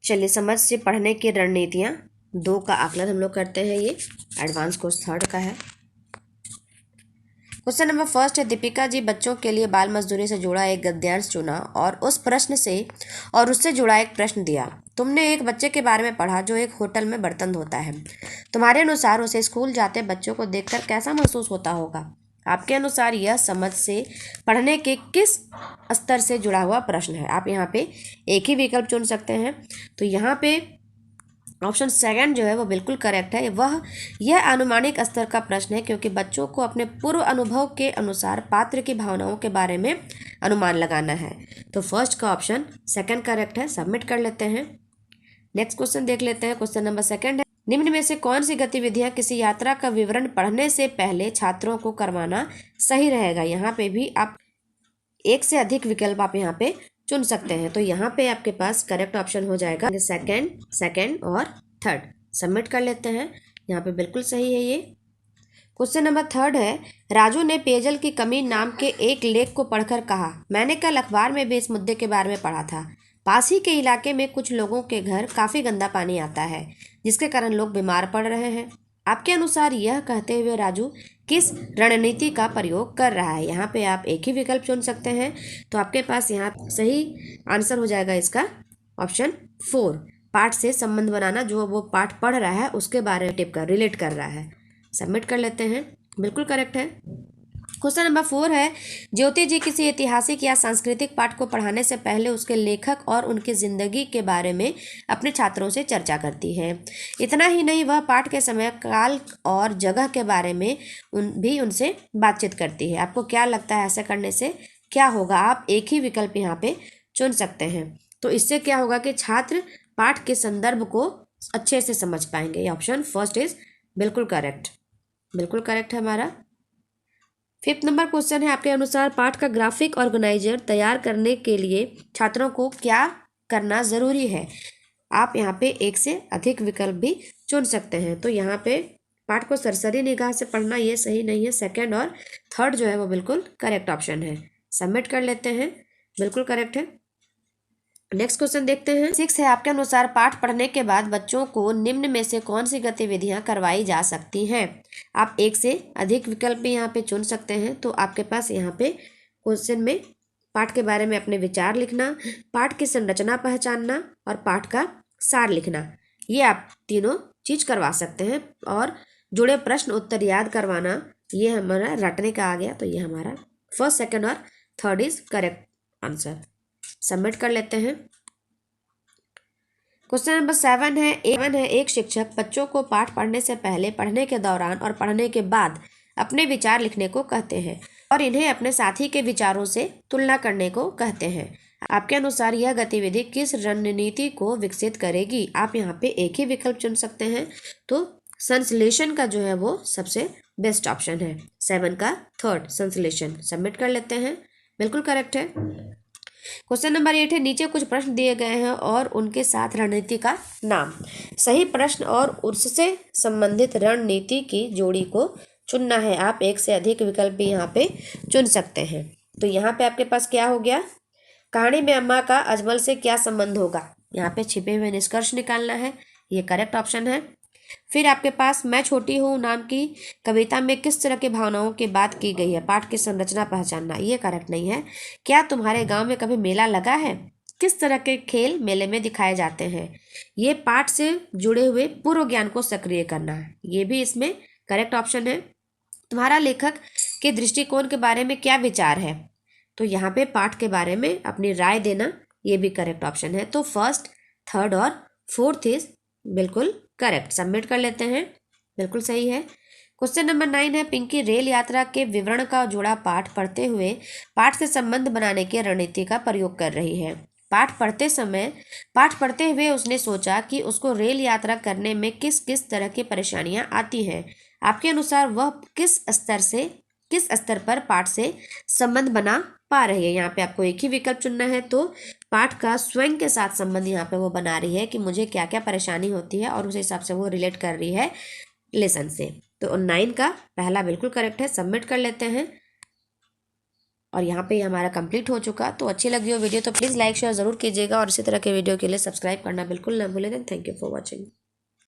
चलिए, समझ से पढ़ने की रणनीतियाँ 2 का आकलन हम लोग करते हैं। ये एडवांस कोर्स 3rd का है। क्वेश्चन नंबर फर्स्ट है, दीपिका जी बच्चों के लिए बाल मजदूरी से जुड़ा एक गद्यांश चुना और उससे जुड़ा एक प्रश्न दिया। तुमने एक बच्चे के बारे में पढ़ा जो एक होटल में बर्तन धोता है। तुम्हारे अनुसार उसे स्कूल जाते बच्चों को देखकर कैसा महसूस होता होगा? आपके अनुसार यह समझ से पढ़ने के किस स्तर से जुड़ा हुआ प्रश्न है? आप यहाँ पे एक ही विकल्प चुन सकते हैं। तो यहाँ पे ऑप्शन सेकंड जो है वो बिल्कुल करेक्ट है। यह अनुमानिक स्तर का प्रश्न है क्योंकि बच्चों को अपने पूर्व अनुभव के अनुसार पात्र की भावनाओं के बारे में अनुमान लगाना है। तो फर्स्ट का ऑप्शन सेकंड करेक्ट है। सबमिट कर लेते हैं। नेक्स्ट क्वेश्चन देख लेते हैं। क्वेश्चन नंबर सेकंड है, निम्न में से कौन सी गतिविधियां किसी यात्रा का विवरण पढ़ने से पहले छात्रों को करवाना सही रहेगा? यहाँ पे भी आप एक से अधिक विकल्प आप यहाँ पे चुन सकते हैं। तो यहाँ पे आपके पास करेक्ट ऑप्शन हो जाएगा सेकंड और थर्ड। सबमिट कर लेते हैं। यहाँ पे बिल्कुल सही है ये। क्वेश्चन नंबर थर्ड है, राजू ने पेयजल की कमी नाम के एक लेख को पढ़कर कहा, मैंने कल अखबार में भी इस मुद्दे के बारे में पढ़ा था। पास ही के इलाके में कुछ लोगों के घर काफ़ी गंदा पानी आता है जिसके कारण लोग बीमार पड़ रहे हैं। आपके अनुसार यह कहते हुए राजू किस रणनीति का प्रयोग कर रहा है? यहाँ पे आप एक ही विकल्प चुन सकते हैं। तो आपके पास यहाँ सही आंसर हो जाएगा इसका ऑप्शन 4, पाठ से संबंध बनाना। जो वो पाठ पढ़ रहा है उसके बारे में रिलेट कर रहा है। सबमिट कर लेते हैं। बिल्कुल करेक्ट है। क्वेश्चन नंबर 4 है, ज्योति जी किसी ऐतिहासिक या सांस्कृतिक पाठ को पढ़ाने से पहले उसके लेखक और उनकी जिंदगी के बारे में अपने छात्रों से चर्चा करती है। इतना ही नहीं, वह पाठ के समय काल और जगह के बारे में भी उनसे बातचीत करती है। आपको क्या लगता है ऐसा करने से क्या होगा? आप एक ही विकल्प यहाँ पे चुन सकते हैं। तो इससे क्या होगा कि छात्र पाठ के संदर्भ को अच्छे से समझ पाएंगे। ऑप्शन फर्स्ट इज बिल्कुल करेक्ट है हमारा। 5th नंबर क्वेश्चन है, आपके अनुसार पाठ का ग्राफिक ऑर्गेनाइजर तैयार करने के लिए छात्रों को क्या करना ज़रूरी है? आप यहाँ पे एक से अधिक विकल्प भी चुन सकते हैं। तो यहाँ पे पाठ को सरसरी निगाह से पढ़ना ये सही नहीं है। सेकंड और थर्ड जो है वो बिल्कुल करेक्ट ऑप्शन है। सबमिट कर लेते हैं। बिल्कुल करेक्ट है। नेक्स्ट क्वेश्चन देखते हैं। 6 है, आपके अनुसार पाठ पढ़ने के बाद बच्चों को निम्न में से कौन सी गतिविधियां करवाई जा सकती हैं? आप एक से अधिक विकल्प भी यहाँ पे चुन सकते हैं। तो आपके पास यहाँ पे क्वेश्चन में पाठ के बारे में अपने विचार लिखना, पाठ की संरचना पहचानना और पाठ का सार लिखना, ये आप तीनों चीज करवा सकते हैं। और जुड़े प्रश्न उत्तर याद करवाना, ये हमारा रटने का आ गया। तो ये हमारा फर्स्ट, सेकेंड और third is correct answer. Submit कर लेते हैं। क्वेश्चन नंबर 7 है, एक शिक्षक बच्चों को पाठ पढ़ने से पहले, पढ़ने के दौरान और पढ़ने के बाद अपने विचार लिखने को कहते हैं और इन्हें अपने साथी के विचारों से तुलना करने को कहते हैं। आपके अनुसार यह गतिविधि किस रणनीति को विकसित करेगी? आप यहाँ पे एक ही विकल्प चुन सकते हैं। तो संश्लेषण का जो है वो सबसे बेस्ट ऑप्शन है। 7 का थर्ड, संश्लेषण। सबमिट कर लेते हैं। बिल्कुल करेक्ट है। क्वेश्चन नंबर 8 है, नीचे कुछ प्रश्न दिए गए हैं और उनके साथ रणनीति का नाम। सही प्रश्न और उससे संबंधित रणनीति की जोड़ी को चुनना है। आप एक से अधिक विकल्प भी यहाँ पे चुन सकते हैं। तो यहाँ पे आपके पास क्या हो गया? कहानी में अम्मा का अजमल से क्या संबंध होगा? यहाँ पे छिपे हुए निष्कर्ष निकालना है। ये करेक्ट ऑप्शन है। फिर आपके पास मैं छोटी हूँ नाम की कविता में किस तरह की भावनाओं की बात की गई है? पाठ की संरचना पहचानना, ये करेक्ट नहीं है। क्या तुम्हारे गांव में कभी मेला लगा है? किस तरह के खेल मेले में दिखाए जाते हैं? ये पाठ से जुड़े हुए पूर्व ज्ञान को सक्रिय करना है, ये भी इसमें करेक्ट ऑप्शन है। तुम्हारा लेखक के दृष्टिकोण के बारे में क्या विचार है? तो यहाँ पे पाठ के बारे में अपनी राय देना, ये भी करेक्ट ऑप्शन है। तो फर्स्ट, थर्ड और फोर्थ इज बिल्कुल करेक्ट। सबमिट कर लेते हैं। बिल्कुल सही है। क्वेश्चन नंबर 9 है, पिंकी रेल यात्रा के विवरण का जुड़ा पाठ पढ़ते हुए पाठ से संबंध बनाने की रणनीति का प्रयोग कर रही है। पाठ पढ़ते हुए उसने सोचा कि उसको रेल यात्रा करने में किस किस तरह की परेशानियां आती हैं। आपके अनुसार वह किस स्तर पर पाठ से संबंध बना पा रही है? यहाँ पे आपको एक ही विकल्प चुनना है। तो पाठ का स्वयं के साथ संबंध यहाँ पे वो बना रही है कि मुझे क्या क्या परेशानी होती है और उस हिसाब से वो रिलेट कर रही है लेसन से। तो 9 का पहला बिल्कुल करेक्ट है। सबमिट कर लेते हैं। और यहाँ पे हमारा कंप्लीट हो चुका। तो अच्छी लगी हो वीडियो तो प्लीज़ लाइक शेयर ज़रूर कीजिएगा और इसी तरह के वीडियो के लिए सब्सक्राइब करना बिल्कुल ना भूलें। Thank you for watching.